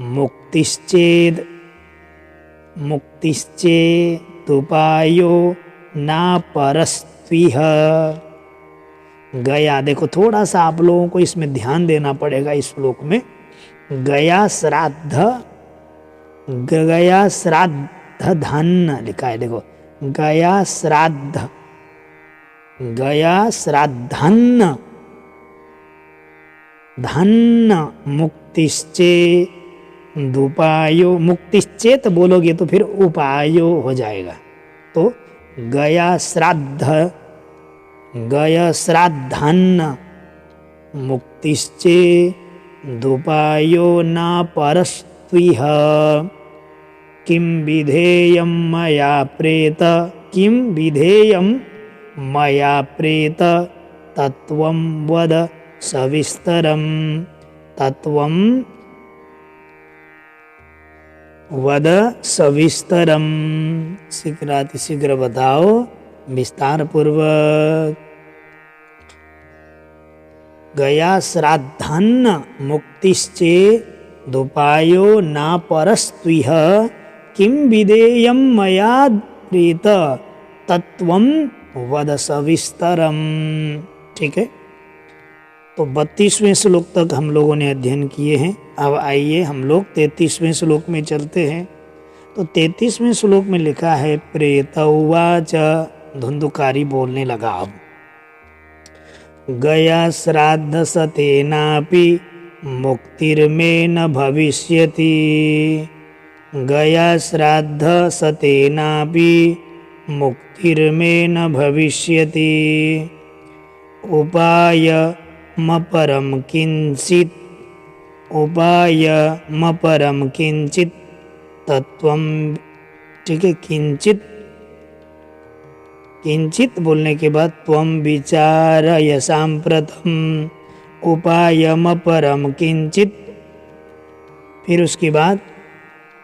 मुक्तिश्चेदुपायो ना परस्त्विह। गया, देखो थोड़ा सा आप लोगों को इसमें ध्यान देना पड़ेगा। इस श्लोक में गया श्राद्ध धान्न लिखा है। देखो गया श्राद्धन्न धन्न मुक्तिश्चेदुपायो। मुक्तिश्चेत बोलोगे तो फिर उपायो हो जाएगा। तो गया श्राद्ध गय श्राद्धान्न मुक्तिश्चे दुपायो न परस्त्विह किं विधेयं मया प्रेत किं विधेयं मया प्रेत तत्वं वद सविस्तरं तत्वं वद सविस्तरम। शीघ्र बताओ विस्तार पूर्वक। गया श्राद्धान्न मुक्तिश्चे दुपायो न परस्त्विह किं विधेयं मया प्रीत तत्वं वद सविस्तरम। ठीक है, तो 32वें श्लोक तक हम लोगों ने अध्ययन किए हैं। अब आइए हम लोग 33वें श्लोक में चलते हैं। तो 33वें श्लोक में लिखा है प्रेत उवाच, धुंधुकारी बोलने लगा। अब गया श्राद्ध सतेनापि मुक्तिर्मे न भविष्यति गया श्राद्ध सतेनापि मुक्तिर्मे न भविष्यति उपायमपरं किंचित् उपायमपरं किंचित् तत्वं। ठीक है, किंचित किंचित बोलने के बाद त्वं विचारय सांप्रतम उपायमपरम किंचित, फिर उसके बाद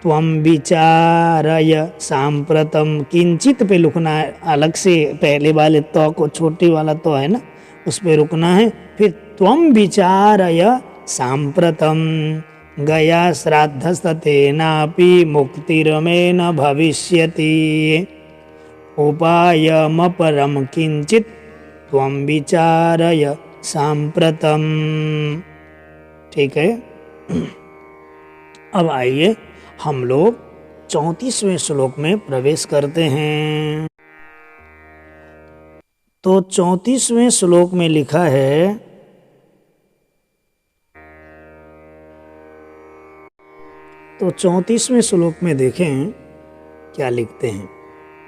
त्वं विचारय सांप्रतम। किंचित पे रुकना है अलग से, पहले वाले तो को छोटे वाला तो है ना उस पे रुकना है। फिर त्वं विचारय सांप्रतम गया श्राद्धस्तेनापि मुक्तिर्मे न भविष्यति उपायमपरम किंचित त्वं विचारय सांप्रतम। ठीक है, अब आइए हम लोग 34वें श्लोक में प्रवेश करते हैं। तो 34वें श्लोक में लिखा है, तो 34वें श्लोक में देखें क्या लिखते हैं।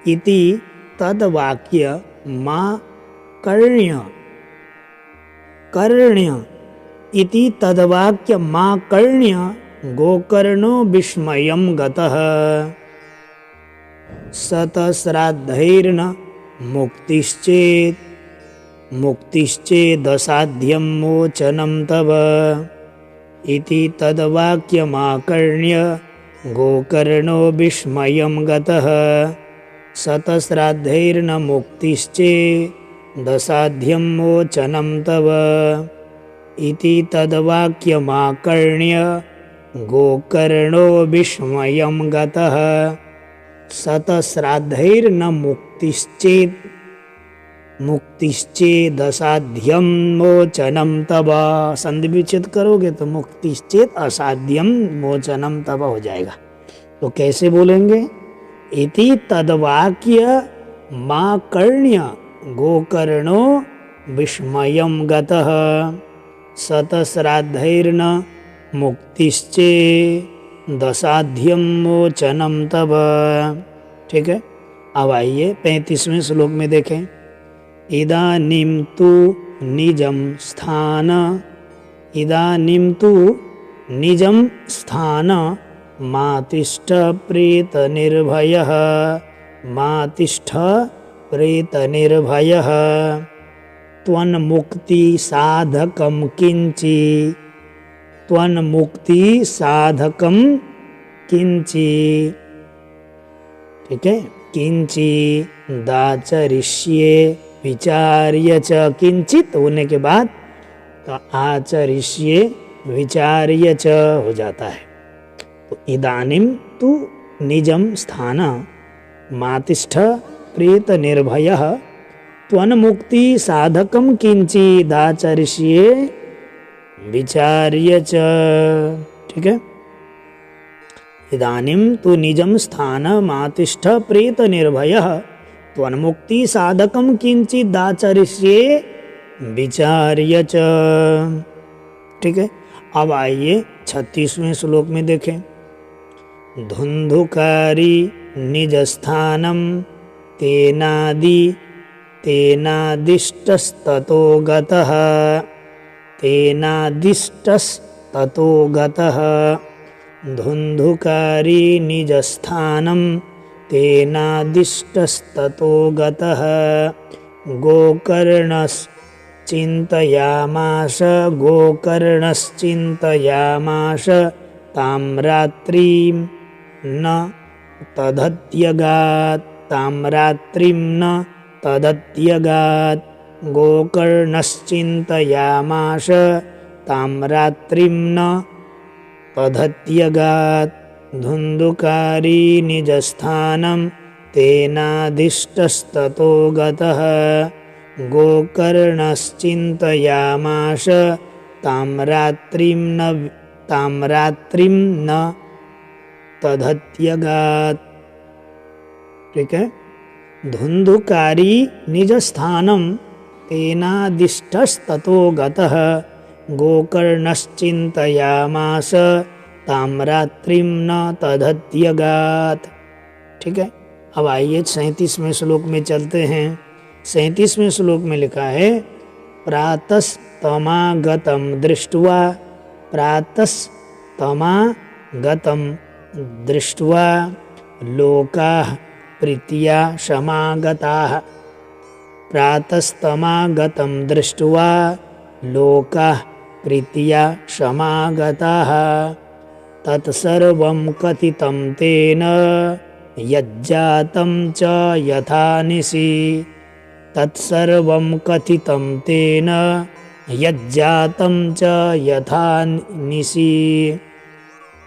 इति तद्वाक्य मां कर्ण्य कर्ण्य इति तद्वाक्य मां कर्ण्य गोकर्णो विस्मयं गतः शतश्राद्धैर्न मुक्तिश्चेदसाध्यं मोचनं तव इति तद्वाक्यमाकर्ण्य गोकर्णो विस्मयं गतः शतश्राद्धैर्न मुक्तिश्चेदसाध्यं मोचनं तव इति तद्वाक्यमाकर्ण्य गोकर्णो विस्मयं गतः शतश्राद्धैर्न मुक्तिश्चेदसाध्यं मोचनं तव। संधि विच्छेद करोगे तो मुक्तिश्चेद असाध्यम मोचनम तब हो जाएगा। तो कैसे बोलेंगे, इति तद्वाक्य मां कर्ण्य गोकर्णो विस्मयं गतः शतश्राद्धैर्न मुक्तिश्चेदसाध्यं मोचनं तव। ठीक है, अब आइए 35वें श्लोक में देखें। इदानीं तु निजं स्थान मातिष्ठ प्रेतनिर्भयः त्वन्मुक्तिसाधकं किंचि। ठीक है, किंचि दाचरिष्ये विचार्य च, किंचित होने के बाद तो आचरिष्ये विचार्य च हो जाता है। तो इदानीं तु निजं स्थान मातिष्ठ प्रेत निर्भयः त्वन्मुक्ति साधकं किंचिदाचरिष्ये विचार्य च। ठीक है, इदानीं तु निजं स्थान मातिष्ठ प्रेत निर्भयः त्वन्मुक्ति साधकं किंचिदाचरिष्ये विचार्य च। ठीक है, अब आइए 36वें श्लोक में देखें। धुंधुकारी निज स्थानम तेनादि तेनादिष्टस्ततो गतः, तेनादिष्टस्ततो गतः। धुन्धुकारी निजस्थानं तेनादिष्टस्ततो गतः। गोकर्णश्चिन्तयामास, गोकर्णश्चिन्तयामास तां रात्रिं न तदत्यगात्, तां रात्रिं न तदत्यगात्। गोकर्णश्चिन्तयामास तां रात्रिं न तदत्यगात्। धुन्धुकारी निजस्थानं तेनादिष्टस्ततो गतः। गोकर्णश्चिन्तयामास तां रात्रिं न तदत्यगात्। ठीक है। धुन्धुकारी निजस्थानं तेनादिष्टस्ततो गतः। गोकर्णश्चिन्तयामास तां रात्रिं न तदत्यगात्। ठीक है। अब आइए 37वें श्लोक में चलते हैं। 37वें श्लोक में लिखा है, प्रातस्तमागतं दृष्ट्वा, प्रातस्तमागतं दृष्ट्वा लोकाः प्रीत्या समागताः। प्रातस्तमागतं दृष्ट्वा लोकाः प्रीत्या समागताः। तत्सर्वं कथितं तेन यज्जातं च यथा निशि, तत्सर्वं कथितं तेन यज्जातं च यथा निशि।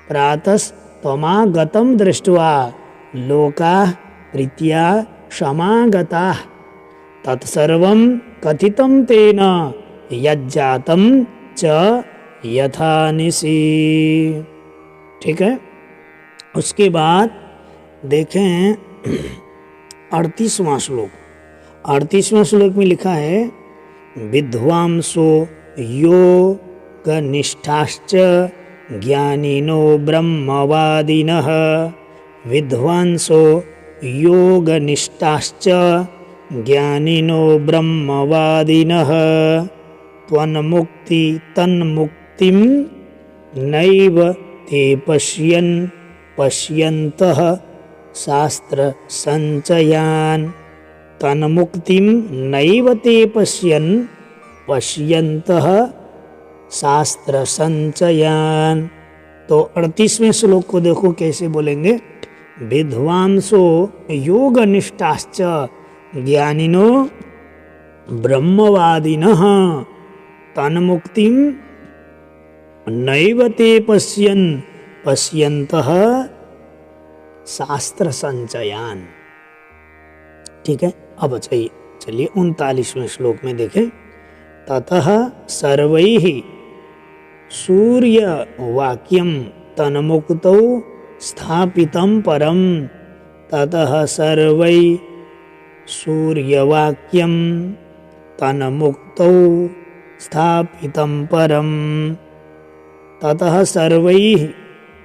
प्रातस्तमागतं दृष्ट्वा लोकाः प्रीत्या समागताः। तत्सर्वं कथितं तेन यज्जातं च यथा निशि। ठीक है। उसके बाद देखें 38वां श्लोक। 38वां श्लोक में लिखा है, विद्वांसो योगनिष्ठाश्च ज्ञानिनो ब्रह्मवादिनः। विद्वांसो योगनिष्ठाश्च ज्ञानिनो ब्रह्मवादिनः। त्वन्मुक्ति तन्मुक्तिं नैव ते पश्यन्तः शास्त्र संचयान्। तन्मुक्तिं नैव ते पश्यन्तः शास्त्र संचयान्। तो 38वें श्लोक को देखो कैसे बोलेंगे। विद्वांसो योगनिष्ठाश्च ज्ञानिनो ब्रह्मवादिनः। तन्मुक्तिं नैव ते पश्यन्तः शास्त्र संचयान्। ठीक है। अब चलिए 39वें श्लोक में देखें। ततः सर्वैः सूर्यवाक्यं तन्मुक्तौ स्थापितं परं। ततः सर्वैः सूर्यवाक्यं तन्मुक्तौ स्थापितं परं। ततः सर्वैः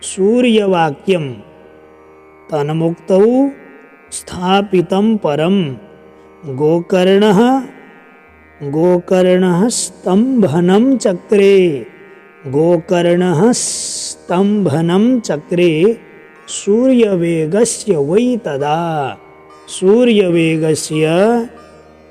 सूर्यवाक्यं तन्मुक्तौ स्थापितं परं। गोकर्णः स्तम्भनं चक्रे, गोकर्णः स्तम्भनं चक्रे सूर्यवेगस्य वै तदा, सूर्यवेगस्य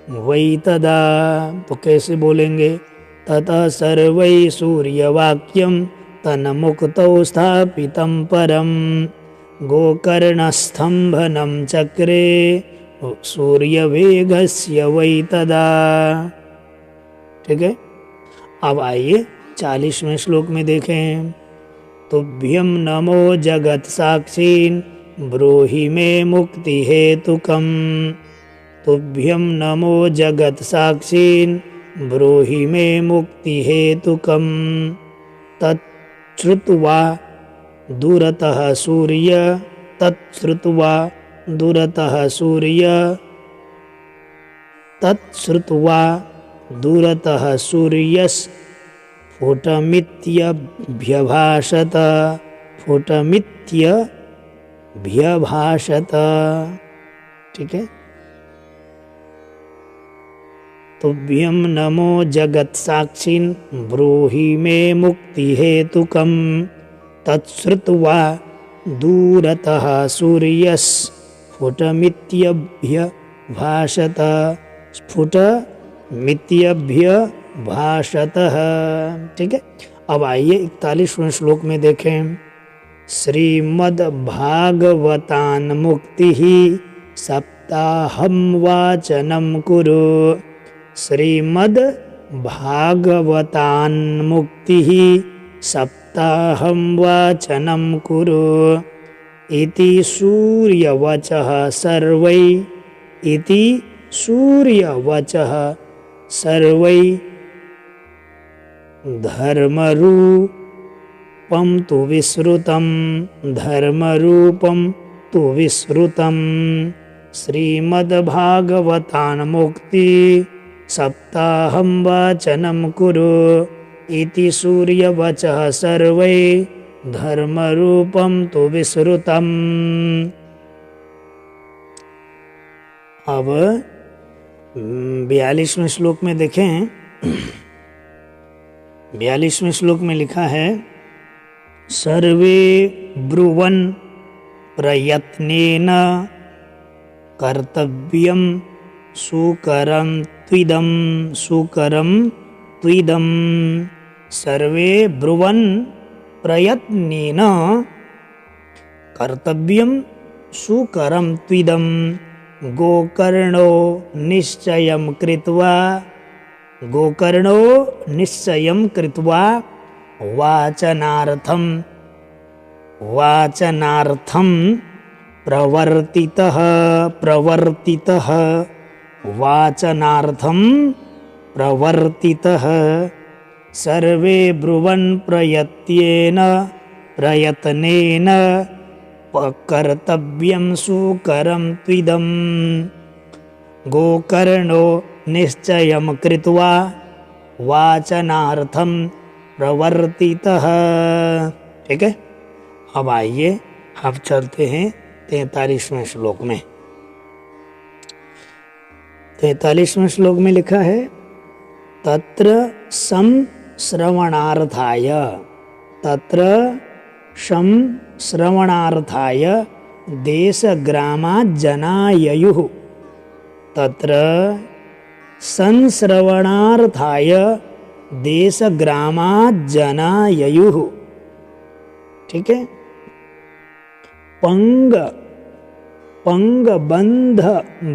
वै तदा। तो कैसे बोलेंगे। ततः सर्वैः सूर्यवाक्यं तन्मुक्तौ स्थापितं परं। गोकर्णस्तम्भनं चक्रे सूर्यवेगस्य वै तदा। ठीक है। अब आइए 40वें श्लोक में देखें। तुभ्यं नमो जगत साक्षीन् ब्रूहि मे मुक्ति हेतुकम्। तुभ्यं नमो जगत साक्षीन् ब्रूहि मे मुक्ति हेतुकम्। तच्छ्रुत्वा दूरतः सूर्य, तच्छ्रुत्वा दूरतः सूर्य, तच्छ्रुत्वा दूरतः सूर्यस्फुटमित्यभ्यभाषत, फुटमित्यभ्यभाषत। ठीक है। तुभ्यं नमो जगत्साक्षिन् ब्रूहि मे मुक्तिहेतुकं तच्छ्रुत्वा दूरतः सूर्यस्फुटमित्यभ्यभाषत स्फुटमित्यभ्यभाषतः। ठीक है, अब आइए 41वें श्लोक में देखें। श्रीमद्भागवतान् मुक्तिः सप्ताहं वाचनं कुरु। श्रीमद्भागवतान् मुक्तिः सप्ताहं वाचनं कुरु इति सूर्यवचः सर्वै इति सूर्यवचः सर्वै धर्मरूपं तु विश्रुतं धर्मरूपं तु विश्रुतं श्रीमद्भागवतान् मुक्ति सप्ताहं वाचनं कुरु इति सूर्यवचः सर्वै धर्मरूपं तु विश्रुतम्। अब 42वें श्लोक में देखें। 42वें श्लोक में लिखा है सर्वे ब्रुवन् प्रयत्नेन कर्तव्यं सुकरं त्विदं सुकरं त्विदं। सर्वे ब्रुवन् प्रयत्नेन कर्तव्यं सुकरं त्विदं गोकर्णो निश्चयं कृत्वा गोकर्णो निश्चयं कृत्वा वाचनार्थं प्रवर्तितः वाचनार्थं प्रवर्तितः। सर्वे ब्रुवन् प्रयत्नेन कर्तव्यं सुकरं त्विदं गोकर्णो निश्चयं कृत्वा वाचनार्थं प्रवर्तितः। ठीक है, अब आइए अब चलते हैं 43वें श्लोक में। 43वें श्लोक में लिखा है तत्र श्रवणार्थाय देशग्रामाज्जनाययुः तत्र संश्रवणार्थाय देशग्रामाज्जनाययुः। ठीक है, पंगबंध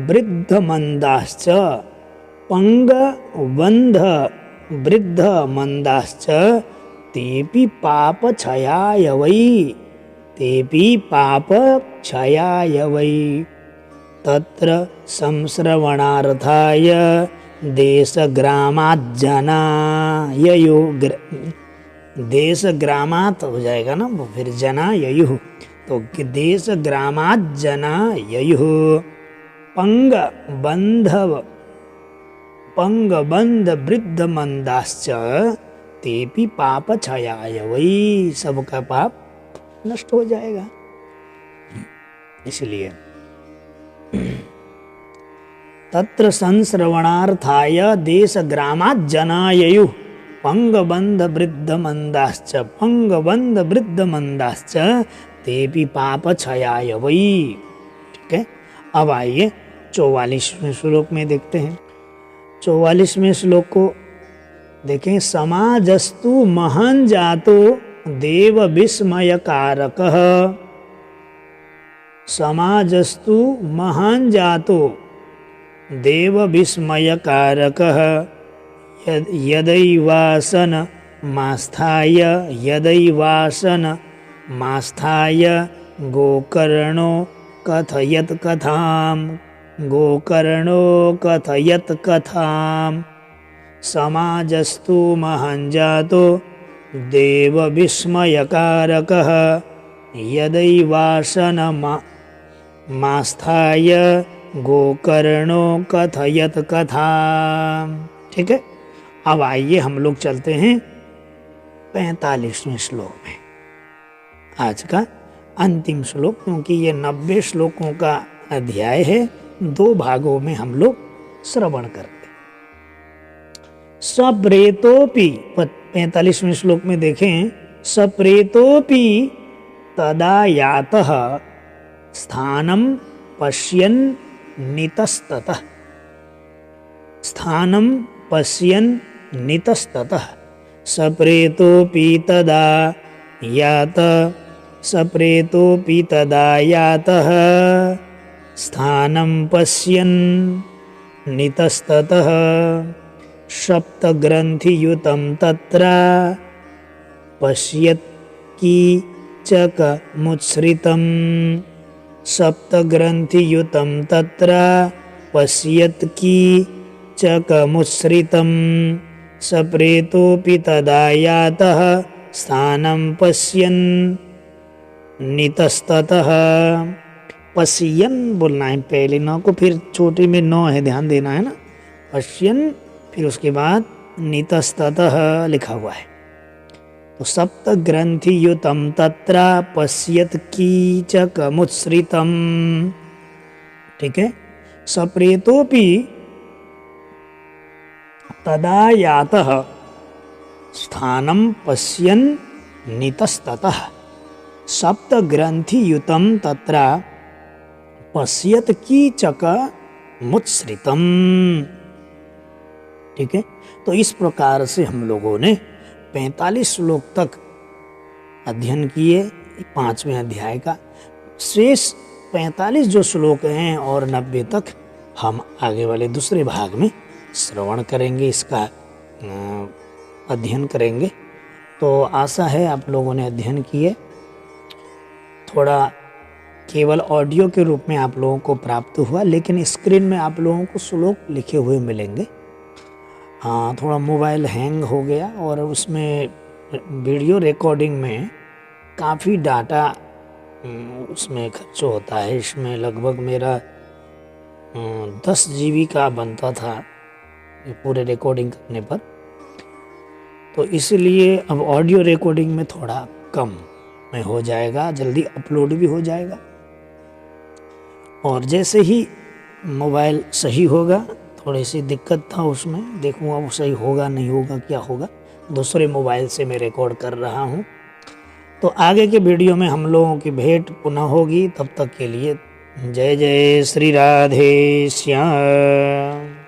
वृद्धमन्दाश्च वृद्धमन्दाश्च तेपि पापक्षयाय वै तत्र संश्रवणार्थाय देशग्रामाज्जनाययुः। देशग्रामात् हो जाएगा ना, वो फिर जनाययुः, तो देशग्रामाज्जनाययुः। पंगबंध वृद्धमन्दाश्च तेपि पापक्षयाय वै। सबका पाप नष्ट हो जाएगा। इसलिए तत्र संश्रवणार्थाय देशग्रामाज्जनाययुः पंगबंध वृद्धमन्दाश्च तेपि पापक्षयाय वै। ठीक है, अब आइए 44वें श्लोक में देखते हैं। 44वें श्लोक को देखें। समाजस्तु महान् जातो देव विस्मयकारकः। समाजस्तु महान् जातो देव विस्मयकारकः यदैवासनमास्थाय गोकर्णो कथयत् कथाम्। समाजस्तु महान् जातो देव विस्मयकारकः यदैवासनमास्थाय गोकर्णो कथयत् कथाम्। ठीक है, अब आइए हम लोग चलते हैं 45वें श्लोक में। आज का अंतिम श्लोक, क्योंकि ये 90 श्लोकों का अध्याय है, 2 भागों में हम लोग श्रवण करते हैं। सप्रेतोपि 45वें श्लोक में देखें, सप्रेतोपि तदा यातः स्थानं पश्यन् नितस्ततः, स्थानं पश्यन् नितस्ततः, सप्रेतोपि तदा यात, सप्रेतोपि तदा यातः स्थानं पश्यन् नितस्ततः, सप्तग्रन्थियुतं तत्र पश्यत् कीचकमुच्छ्रितम्, सप्तग्रन्थियुतं तत्र पश्यत् कीचकमुच्छ्रितम्, सप्रेतोपि तदा यातः स्थानं पश्यन् नितस्ततः। पश्यन् बोलना है पहले नौ को, फिर छोटे में नौ है, ध्यान देना है ना। पश्यन्, फिर उसके बाद नितस्ततः लिखा हुआ है। तो सप्तग्रन्थियुतं तत्र पश्यत् कीचकमुच्छ्रितम्, ठीक है। सप्रेतोपि तदा यातः स्थानं पश्यन् नितस्ततः, सप्तग्रन्थियुतं तत्र पश्यत् कीचकमुच्छ्रितम्, ठीक है। तो इस प्रकार से हम लोगों ने 45 श्लोक तक अध्ययन किए 5वें अध्याय का। शेष 45 जो श्लोक हैं और 90 तक हम आगे वाले दूसरे भाग में श्रवण करेंगे, इसका अध्ययन करेंगे। तो आशा है आप लोगों ने अध्ययन किए। थोड़ा केवल ऑडियो के रूप में आप लोगों को प्राप्त हुआ, लेकिन स्क्रीन में आप लोगों को श्लोक लिखे हुए मिलेंगे। हाँ, थोड़ा मोबाइल हैंग हो गया और उसमें वीडियो रिकॉर्डिंग में काफ़ी डाटा उसमें खर्च होता है। इसमें लगभग मेरा 10 GB का बनता था पूरे रिकॉर्डिंग करने पर, तो इसलिए अब ऑडियो रिकॉर्डिंग में थोड़ा कम में हो जाएगा, जल्दी अपलोड भी हो जाएगा। और जैसे ही मोबाइल सही होगा, थोड़ी सी दिक्कत था उसमें, देखूँगा वो सही होगा नहीं होगा, क्या होगा। दूसरे मोबाइल से मैं रिकॉर्ड कर रहा हूँ। तो आगे के वीडियो में हम लोगों की भेंट पुनः होगी। तब तक के लिए जय जय श्री राधे श्याम।